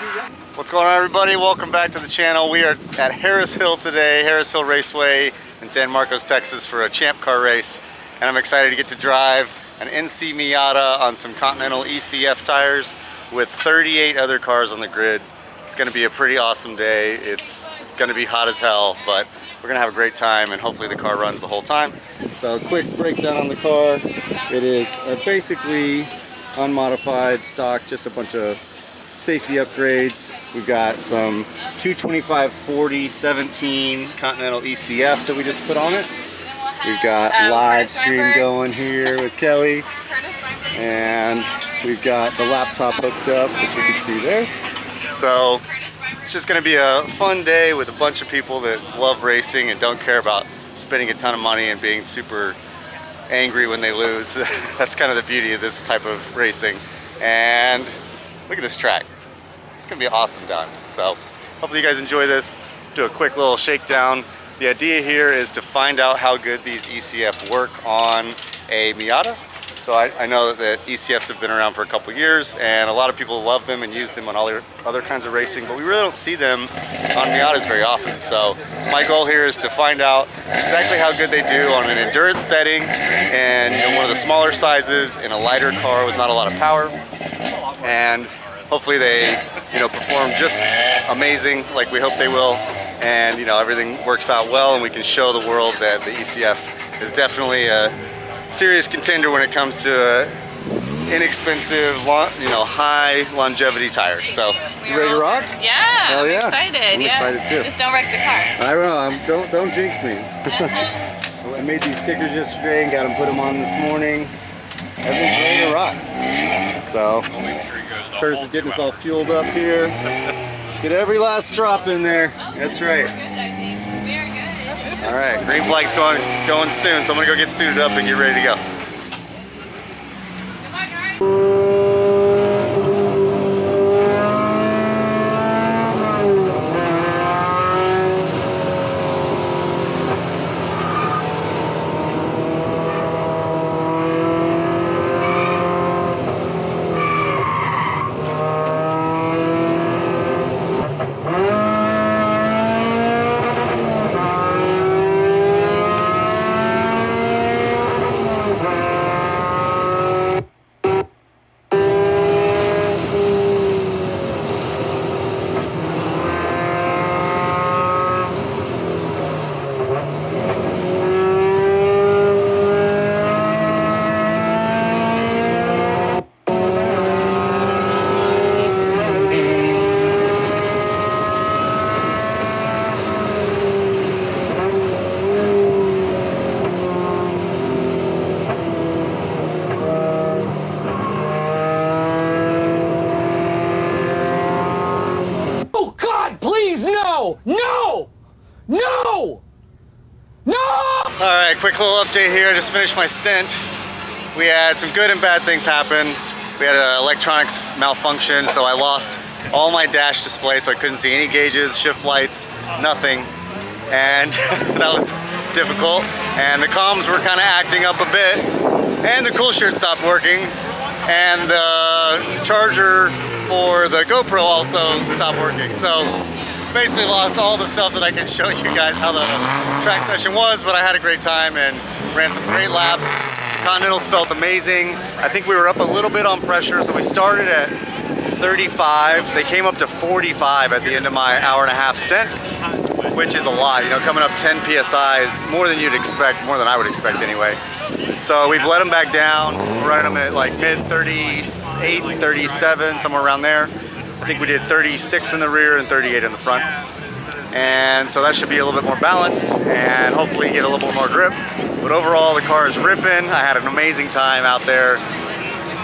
What's going on, everybody? Welcome back to the channel. We are at Harris Hill today, Harris Hill Raceway in San Marcos, Texas for a champ car race. And I'm excited to get to drive an NC Miata on some Continental ECF tires with 38 other cars on the grid. It's going to be a pretty awesome day. It's going to be hot as hell, but we're going to have a great time and hopefully the car runs the whole time. So a quick breakdown on the car. It is basically unmodified stock, just a bunch of safety upgrades. We've got some 225/40/17 Continental ECF that we just put on it. We've got live stream going here with Kelly, and we've got the laptop hooked up, which you can see there. So it's just going to be a fun day with a bunch of people that love racing and don't care about spending a ton of money and being super angry when they lose. That's kind of the beauty of this type of racing. And look at this track. It's gonna be an awesome time. So hopefully you guys enjoy this. Do a quick little shakedown. The idea here is to find out how good these ECF work on a Miata. So I know that ECFs have been around for a couple years and a lot of people love them and use them on all other kinds of racing, but we really don't see them on Miatas very often. So my goal here is to find out exactly how good they do on an endurance setting and one of the smaller sizes in a lighter car with not a lot of power. And hopefully they, perform just amazing like we hope they will. And, everything works out well and we can show the world that the ECF is definitely a serious contender when it comes to inexpensive, high longevity tires. So, you ready to rock? Yeah, Hell I'm yeah. excited. I'm excited too. Just don't wreck the car. I don't know, don't jinx me. I made these stickers yesterday and got them put them on this morning. Everything's ready to rock. So, Curtis is getting us all fueled up here. Get every last drop in there. That's right. All right, green flag's going soon, so I'm gonna go get suited up and get ready to go. Alright, quick little update here. I just finished my stint. We had some good and bad things happen. We had an electronics malfunction, so I lost all my dash display, so I couldn't see any gauges, shift lights, nothing. And that was difficult. And the comms were kind of acting up a bit. And the cool shirt stopped working. And the charger for the GoPro also stopped working. So basically lost all the stuff that I can show you guys how the track session was, but I had a great time and ran some great laps. Continentals felt amazing. I think we were up a little bit on pressure, so we started at 35. They came up to 45 at the end of my hour-and-a-half stint, which is a lot. Coming up 10 PSI is more than you'd expect, more than I would expect anyway. So we've let them back down. We're running them at like mid 38, 37, somewhere around there. I think we did 36 in the rear and 38 in the front. And so that should be a little bit more balanced and hopefully get a little bit more grip. But overall, the car is ripping. I had an amazing time out there.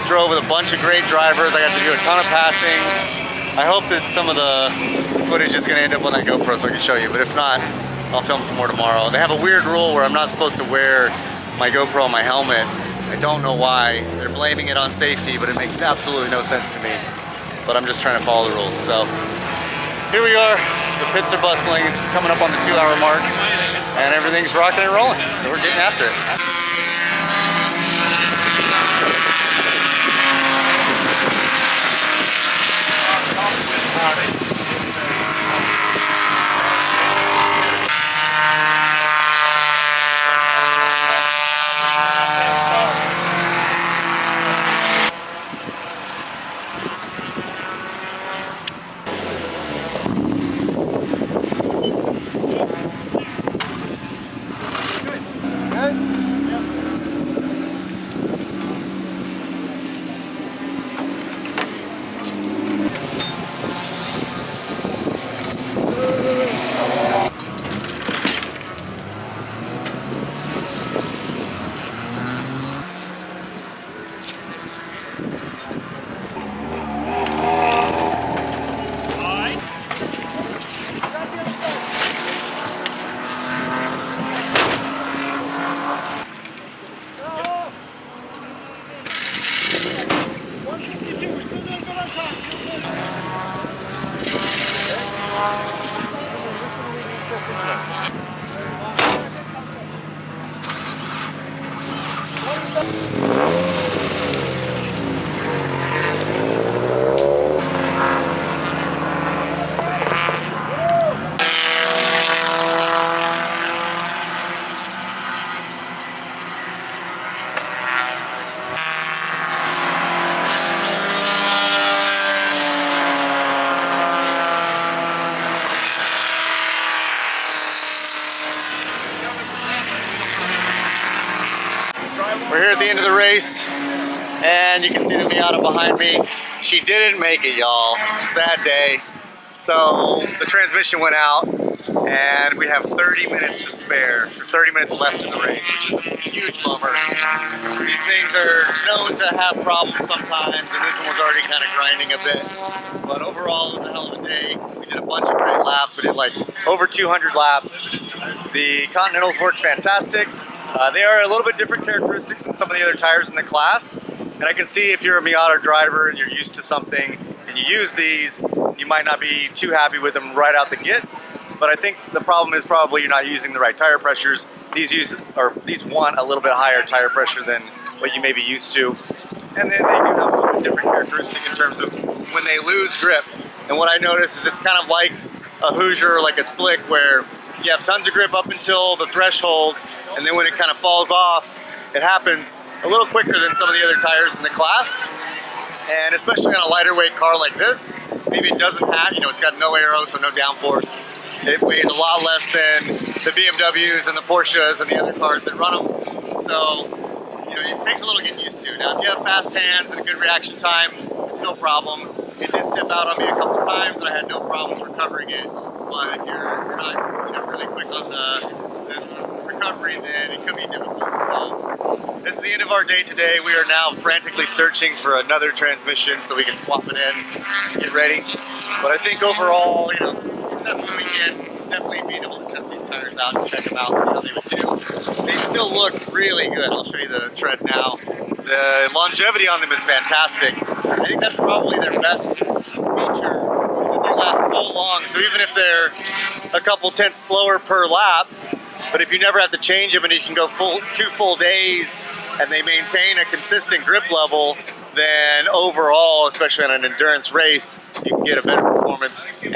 Drove with a bunch of great drivers. I got to do a ton of passing. I hope that some of the footage is gonna end up on that GoPro so I can show you, but if not, I'll film some more tomorrow. They have a weird rule where I'm not supposed to wear my GoPro on my helmet. I don't know why. They're blaming it on safety, but it makes absolutely no sense to me. But I'm just trying to follow the rules. So here we are. The pits are bustling. It's coming up on the 2-hour mark and everything's rocking and rolling. So we're getting after it. We're here at the end of the race, and you can see the Miata behind me. She didn't make it, y'all. Sad day. So the transmission went out, and we have 30 minutes to spare, or 30 minutes left in the race, which is a huge bummer. These things are known to have problems sometimes, and this one was already kind of grinding a bit. But overall, it was a hell of a day. We did a bunch of great laps. We did like over 200 laps. The Continentals worked fantastic. They are a little bit different characteristics than some of the other tires in the class. And I can see if you're a Miata driver and you're used to something and you use these, you might not be too happy with them right out the gate. But I think the problem is probably you're not using the right tire pressures. These want a little bit higher tire pressure than what you may be used to. And then they do have a little bit different characteristic in terms of when they lose grip. And what I notice is it's kind of like a Hoosier or like a Slick, where you have tons of grip up until the threshold, and then when it kind of falls off, it happens a little quicker than some of the other tires in the class. And especially on a lighter weight car like this, maybe it doesn't have, it's got no aero, so no downforce. It weighs a lot less than the BMWs and the Porsches and the other cars that run them. So, it takes a little getting used to. Now, if you have fast hands and a good reaction time, it's no problem. It did step out on me a couple times, and I had no problems recovering it. But if you're not, really quick on the recovery, then it could be difficult. So this is the end of our day today. We are now frantically searching for another transmission so we can swap it in and get ready. But I think overall, successful weekend. Definitely being able to test these tires out and check them out, see how they would do. They still look really good. I'll show you the tread now. The longevity on them is fantastic. I think that's probably their best feature, is that they last so long. So even if they're a couple tenths slower per lap, but if you never have to change them and you can go 2 full days and they maintain a consistent grip level, then overall, especially on an endurance race, you can get a better performance and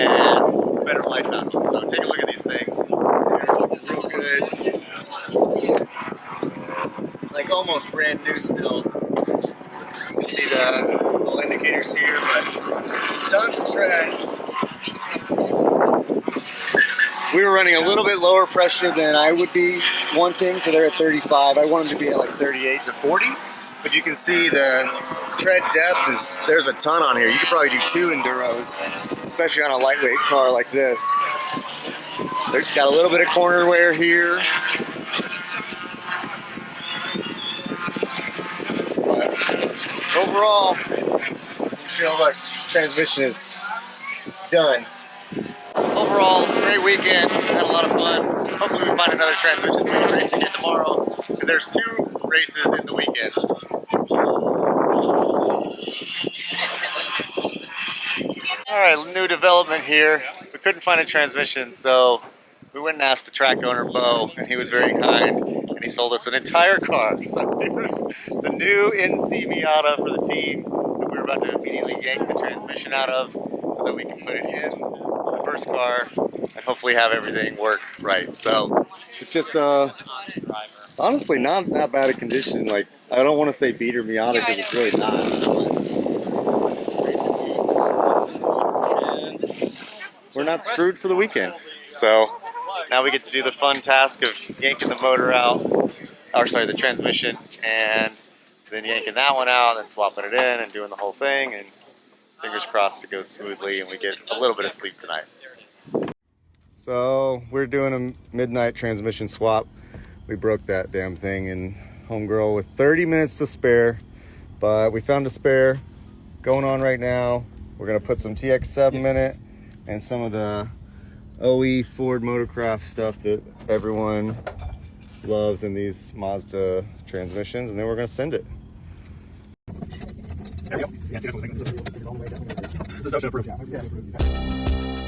better life out of them. So take a look at these things. They're looking real good. Like almost brand new still. You can see the little indicators here, but tons of tread. We were running a little bit lower pressure than I would be wanting, so they're at 35. I want them to be at like 38 to 40. But you can see the tread depth there's a ton on here. You could probably do 2 enduros, especially on a lightweight car like this. They've got a little bit of corner wear here. But overall, I feel like transmission is done. Overall, great weekend. Had a lot of fun. Hopefully we find another transmission so we can race again tomorrow, because there's 2 races in the weekend. Alright, new development here. We couldn't find a transmission, so we went and asked the track owner, Bo, and he was very kind, and he sold us an entire car. So here's the new NC Miata for the team that we were about to immediately yank the transmission out of so that we can put it in the first car and hopefully have everything work right. So it's just honestly not that bad a condition. Like, I don't want to say beater Miata because it's really not. But it's great that we found something to work, and we're not screwed for the weekend. So now we get to do the fun task of yanking the motor out, or sorry, the transmission, and then yanking that one out, and then swapping it in and doing the whole thing, and fingers crossed it goes smoothly and we get a little bit of sleep tonight. So we're doing a midnight transmission swap. We broke that damn thing, and homegirl with 30 minutes to spare, but we found a spare going on right now. We're gonna put some TX7 in it and some of the OE Ford Motorcraft stuff that everyone loves in these Mazda transmissions, and then we're gonna send it. There we go. Yeah, see, that's what I'm thinking. This is ocean approved.